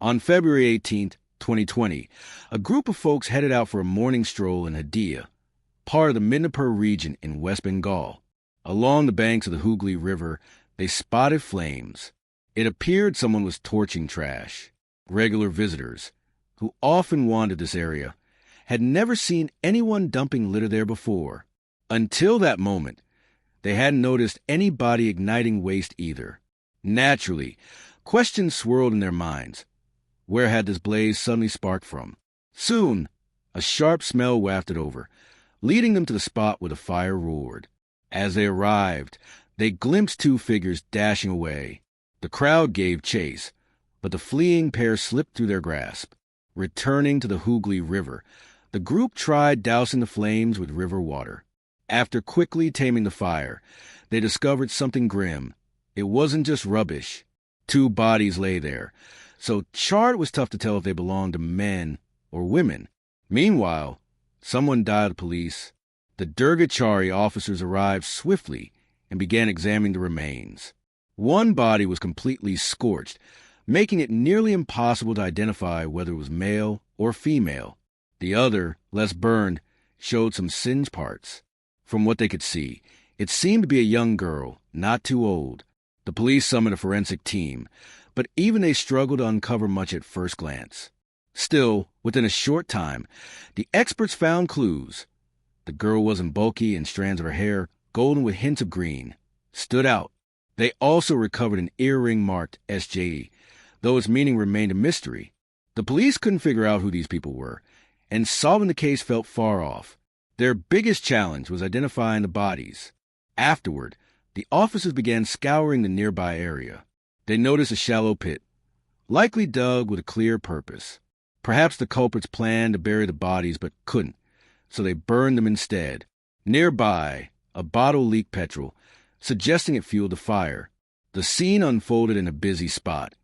On February 18th, 2020, a group of folks headed out for a morning stroll in Hadiya, part of the Midnapur region in West Bengal. Along the banks of the Hooghly River, they spotted flames. It appeared someone was torching trash. Regular visitors, who often wandered this area, had never seen anyone dumping litter there before. Until that moment, they hadn't noticed anybody igniting waste either. Naturally, questions swirled in their minds. Where had this blaze suddenly sparked from? Soon, a sharp smell wafted over, leading them to the spot where the fire roared. As they arrived, they glimpsed two figures dashing away. The crowd gave chase, but the fleeing pair slipped through their grasp. Returning to the Hooghly River, the group tried dousing the flames with river water. After quickly taming the fire, they discovered something grim. It wasn't just rubbish. Two bodies lay there, so charred it was tough to tell if they belonged to men or women. Meanwhile, someone died of the police. The Durgachari officers arrived swiftly and began examining the remains. One body was completely scorched, making it nearly impossible to identify whether it was male or female. The other, less burned, showed some singed parts. From what they could see, it seemed to be a young girl, not too old. The police summoned a forensic team, but even they struggled to uncover much at first glance. Still, within a short time, the experts found clues. The girl wasn't bulky, and strands of her hair, golden with hints of green, stood out. They also recovered an earring marked SJE, though its meaning remained a mystery. The police couldn't figure out who these people were, and solving the case felt far off. Their biggest challenge was identifying the bodies. Afterward, the officers began scouring the nearby area. They noticed a shallow pit, likely dug with a clear purpose. Perhaps the culprits planned to bury the bodies but couldn't, so they burned them instead. Nearby, a bottle leaked petrol, suggesting it fueled the fire. The scene unfolded in a busy spot.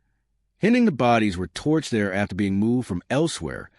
Hinting the bodies were torched there after being moved from elsewhere,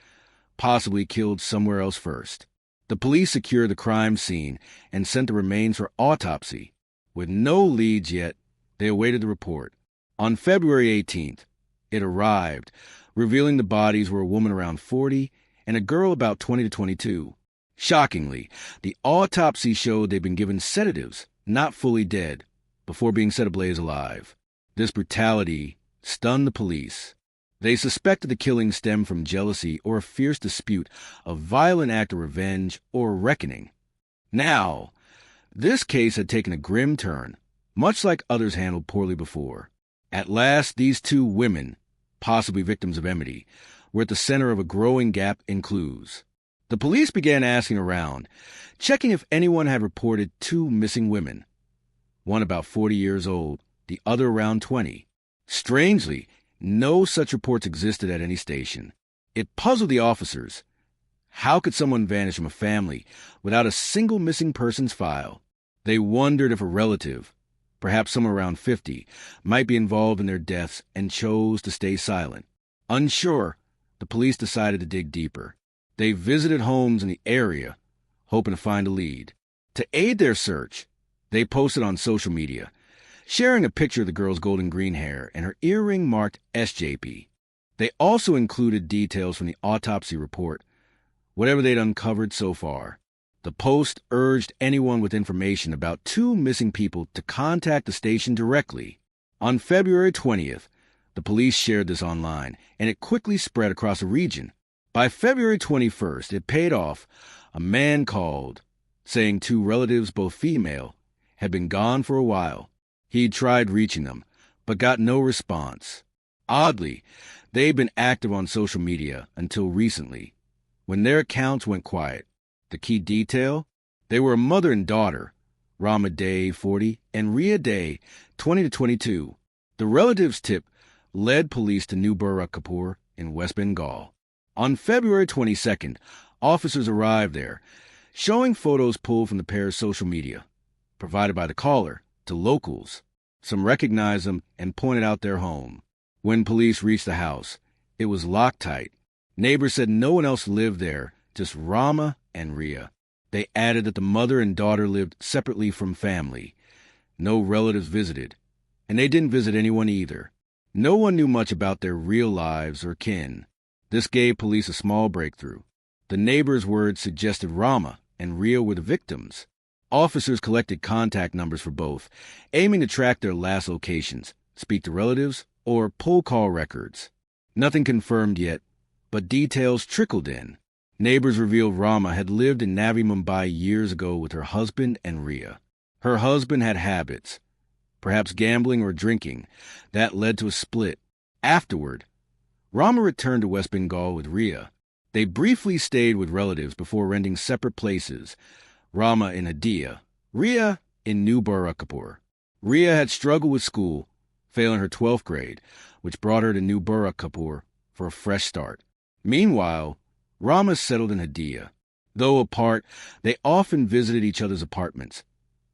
possibly killed somewhere else first. The police secured the crime scene and sent the remains for autopsy. With no leads yet, they awaited the report. On February 18th, it arrived, revealing the bodies were a woman around 40 and a girl about 20 to 22. Shockingly, the autopsy showed they'd been given sedatives, not fully dead, before being set ablaze alive. This brutality stunned the police. They suspected the killing stemmed from jealousy or a fierce dispute, a violent act of revenge or reckoning. Now, this case had taken a grim turn, much like others handled poorly before. At last, these two women, possibly victims of enmity, were at the center of a growing gap in clues. The police began asking around, checking if anyone had reported two missing women. One about 40 years old, the other around 20. Strangely, no such reports existed at any station. It puzzled the officers. How could someone vanish from a family without a single missing persons file? They wondered if a relative, perhaps someone around 50, might be involved in their deaths and chose to stay silent. Unsure, the police decided to dig deeper. They visited homes in the area, hoping to find a lead. To aid their search, they posted on social media, sharing a picture of the girl's golden green hair and her earring marked SJP. They also included details from the autopsy report, whatever they'd uncovered so far. The post urged anyone with information about two missing people to contact the station directly. On February 20th, the police shared this online, and it quickly spread across the region. By February 21st, it paid off. A man called, saying two relatives, both female, had been gone for a while. He'd tried reaching them, but got no response. Oddly, they'd been active on social media until recently, when their accounts went quiet. The key detail? They were a mother and daughter, Rama Day, 40, and Ria Day, 20 to 22. The relatives' tip led police to New Burrakpur in West Bengal. On February 22nd, officers arrived there, showing photos pulled from the pair's social media, provided by the caller, to locals. Some recognized them and pointed out their home. When police reached the house, it was locked tight. Neighbors said no one else lived there, just Rama and Ria. They added that the mother and daughter lived separately from family. No relatives visited, and they didn't visit anyone either. No one knew much about their real lives or kin. This gave police a small breakthrough. The neighbors' words suggested Rama and Rhea were the victims. Officers collected contact numbers for both, aiming to track their last locations, speak to relatives, or pull call records. Nothing confirmed yet, but details trickled in. Neighbors revealed Rama had lived in Navi Mumbai years ago with her husband and Rhea. Her husband had habits, perhaps gambling or drinking. That led to a split. Afterward, Rama returned to West Bengal with Rhea. They briefly stayed with relatives before renting separate places, Rama in Hadiya, Rhea in New Burrakapur. Rhea had struggled with school, failing her 12th grade, which brought her to New Burrakapur for a fresh start. Meanwhile, Rama settled in Hadiya. Though apart, they often visited each other's apartments,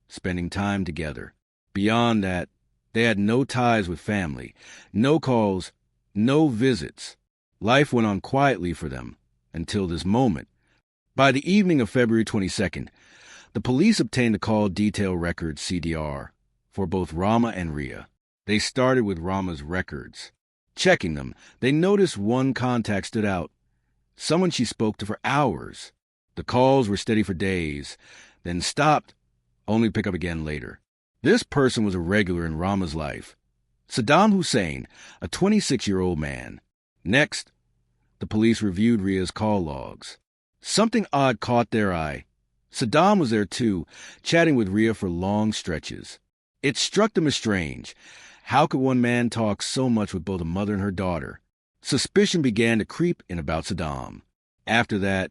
spending time together. Beyond that, they had no ties with family, no calls, no visits. Life went on quietly for them until this moment. By the evening of February 22nd, the police obtained a call detail record CDR for both Rama and Rhea. They started with Rama's records. Checking them, they noticed one contact stood out, someone she spoke to for hours. The calls were steady for days, then stopped, only to pick up again later. This person was a regular in Rama's life. Saddam Hussein, a 26-year-old man. Next, the police reviewed Rhea's call logs. Something odd caught their eye. Saddam was there too, chatting with Rhea for long stretches. It struck them as strange. How could one man talk so much with both a mother and her daughter? Suspicion began to creep in about Saddam. After that,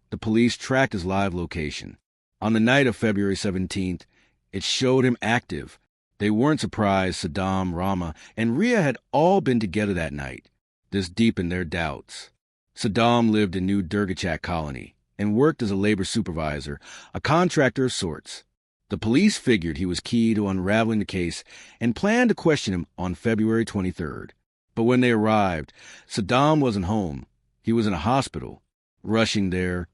the police tracked his live location. On the night of February 17th, it showed him active. They weren't surprised Saddam, Rama, and Rhea had all been together that night. This deepened their doubts. Saddam lived in New Durgachak colony and worked as a labor supervisor, a contractor of sorts. The police figured he was key to unraveling the case and planned to question him on February 23rd. But when they arrived, Saddam wasn't home. He was in a hospital. Rushing there,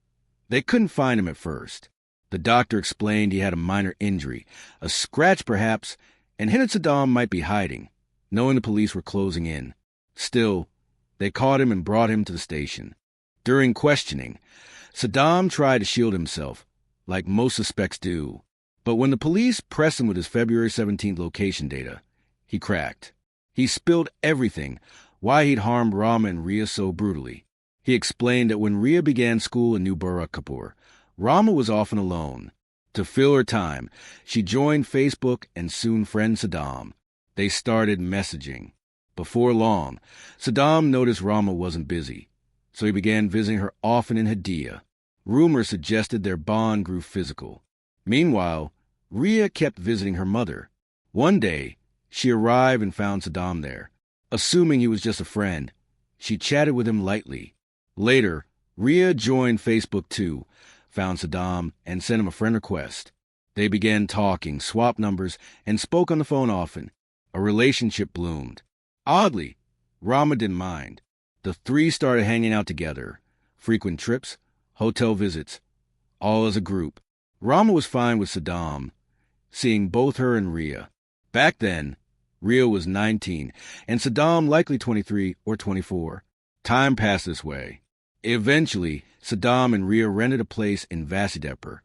they couldn't find him at first. The doctor explained he had a minor injury, a scratch perhaps, and hinted Saddam might be hiding, knowing the police were closing in. Still, they caught him and brought him to the station. During questioning, Saddam tried to shield himself, like most suspects do. But when the police pressed him with his February 17th location data, he cracked. He spilled everything, why he'd harmed Rama and Rhea so brutally. He explained that when Rhea began school in New Burrakapur, Rama was often alone. To fill her time, she joined Facebook and soon friended Saddam. They started messaging. Before long, Saddam noticed Rama wasn't busy, so he began visiting her often in Hadiya. Rumors suggested their bond grew physical. Meanwhile, Rhea kept visiting her mother. One day, she arrived and found Saddam there. Assuming he was just a friend, she chatted with him lightly. Later, Rhea joined Facebook too, found Saddam, and sent him a friend request. They began talking, swapped numbers, and spoke on the phone often. A relationship bloomed. Oddly, Rama didn't mind. The three started hanging out together. Frequent trips, hotel visits, all as a group. Rama was fine with Saddam, seeing both her and Rhea. Back then, Rhea was 19, and Saddam likely 23 or 24. Time passed this way. Eventually, Saddam and Rhea rented a place in Vasudepur,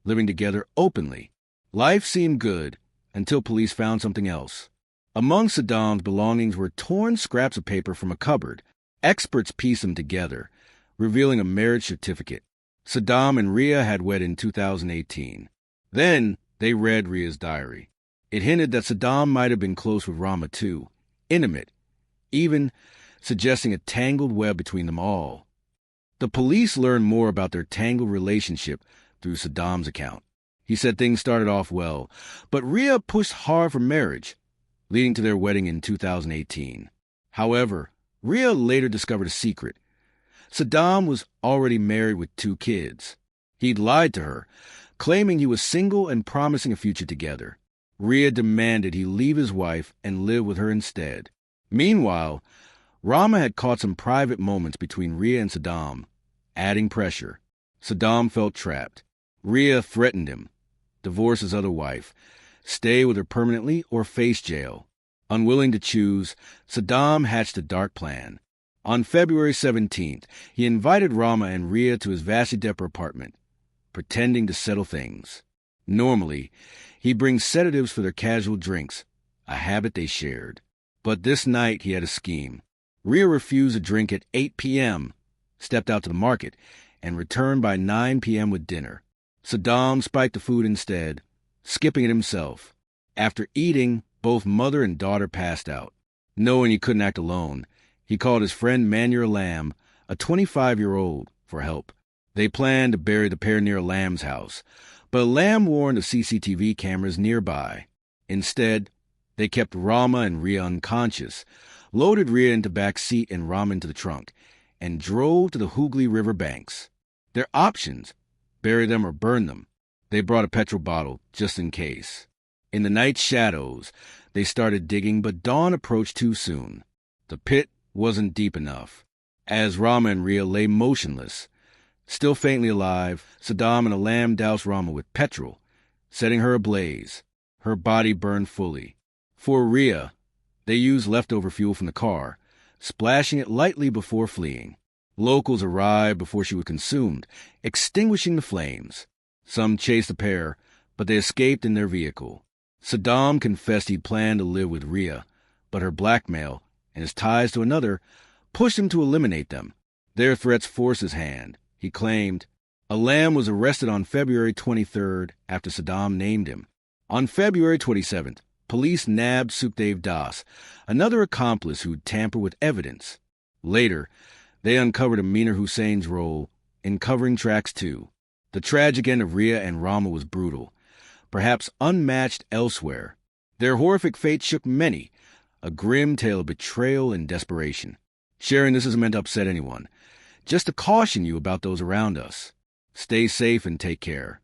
living together openly. Life seemed good until police found something else. Among Saddam's belongings were torn scraps of paper from a cupboard. Experts pieced them together, revealing a marriage certificate. Saddam and Rhea had wed in 2018. Then they read Rhea's diary. It hinted that Saddam might have been close with Rama too, intimate, even suggesting a tangled web between them all. The police learned more about their tangled relationship through Saddam's account. He said things started off well, but Rhea pushed hard for marriage, leading to their wedding in 2018. However, Rhea later discovered a secret. Saddam was already married with 2 kids. He'd lied to her, claiming he was single and promising a future together. Rhea demanded he leave his wife and live with her instead. Meanwhile, Rama had caught some private moments between Rhea and Saddam, adding pressure. Saddam felt trapped. Rhea threatened him, divorce his other wife, stay with her permanently or face jail. Unwilling to choose, Saddam hatched a dark plan. On February 17th, he invited Rama and Rhea to his Vasudeva apartment, pretending to settle things. Normally, he brings sedatives for their casual drinks, a habit they shared. But this night he had a scheme. Rhea refused a drink at 8 p.m., stepped out to the market, and returned by 9 p.m. with dinner. Saddam spiked the food instead, skipping it himself. After eating, both mother and daughter passed out. Knowing he couldn't act alone, he called his friend Manur Lamb, a 25-year-old, for help. They planned to bury the pair near Lamb's house, but Lamb warned of CCTV cameras nearby. Instead, they kept Rama and Rhea unconscious, loaded Rhea into back seat and Rama into the trunk, and drove to the Hooghly River banks. Their options: bury them or burn them. They brought a petrol bottle, just in case. In the night shadows, they started digging, but dawn approached too soon. The pit wasn't deep enough. As Rama and Rhea lay motionless, still faintly alive, Saddam and Alam doused Rama with petrol, setting her ablaze. Her body burned fully. For Rhea, they used leftover fuel from the car, splashing it lightly before fleeing. Locals arrived before she was consumed, extinguishing the flames. Some chased the pair, but they escaped in their vehicle. Saddam confessed he'd planned to live with Rhea, but her blackmail and his ties to another pushed him to eliminate them. Their threats forced his hand. He claimed. Alam was arrested on February 23rd after Saddam named him. On February 27th, police nabbed Sukhdev Das, another accomplice who'd tampered with evidence. Later, they uncovered Amina Hussein's role in covering tracks too. The tragic end of Rhea and Rama was brutal, perhaps unmatched elsewhere. Their horrific fate shook many, a grim tale of betrayal and desperation. Sharing this isn't meant to upset anyone, just to caution you about those around us. Stay safe and take care.